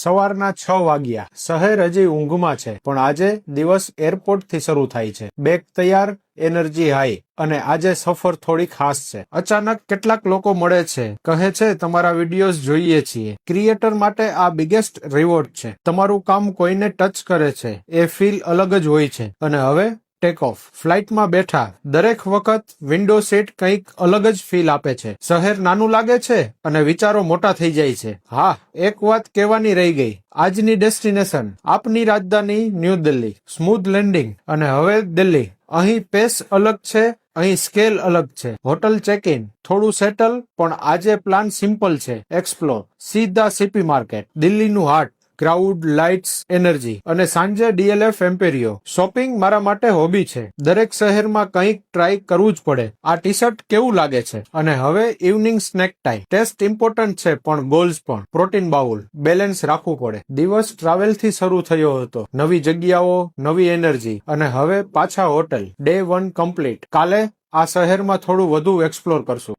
સવારના 6 વાગ્યા. શહેર હજી ઊંઘમાં છે, પણ આજે દિવસ એરપોર્ટથી શરૂ થાય છે. બેગ તૈયાર, એનર્જી હાઈ, અને આજે સફર થોડી ખાસ છે. અચાનક કેટલાક લોકો મળે છે, કહે છે તમારા વિડીયોઝ જોઈએ છીએ. ક્રિએટર માટે આ બિગેસ્ટ રિવોર્ડ છે. તમારું કામ કોઈને ટચ કરે છે, એ ફીલ અલગ જ હોય છે. અને હવે ટેક ઓફ. ફ્લાઇટમાં બેઠા દરેક વખત વિન્ડો સીટ કંઈક અલગ જ ફીલ આપે છે. શહેર નાનું લાગે છે અને વિચારો મોટા થઈ જાય છે. હા, એક વાત કહેવાની રહી ગઈ. આજની ડેસ્ટિનેશન આપની રાજધાની ન્યૂ દિલ્હી. સ્મૂથ લેન્ડિંગ અને હવે દિલ્હી. અહીં પેસ અલગ છે, અહીં સ્કેલ અલગ છે. હોટલ ચેક ઇન, થોડું સેટલ, પણ આજે પ્લાન સિમ્પલ છે. એક્સપ્લોર, સીધા સીપી માર્કેટ, દિલ્હીનું હાર્ટ. ક્રાઉડ, લાઇટ્સ, એનર્જી, અને સાંજે ડીએલએફ એમ્પેરિયો. શોપિંગ મારા માટે હોબી છે. દરેક શહેરમાં કંઈક ટ્રાય કરવું જ પડે. આ ટી શર્ટ કેવું લાગે છે? અને હવે evening snack time. Taste important છે, પણ ગોલ્સ પણ. પ્રોટીન બાઉલ, બેલેન્સ રાખવું પડે. દિવસ ટ્રાવેલથી શરૂ થયો હતો. નવી જગ્યાઓ, નવી એનર્જી, અને હવે પાછા હોટલ. Day 1 complete. કાલે આ શહેરમાં થોડું વધુ એક્સપ્લોર કરશું.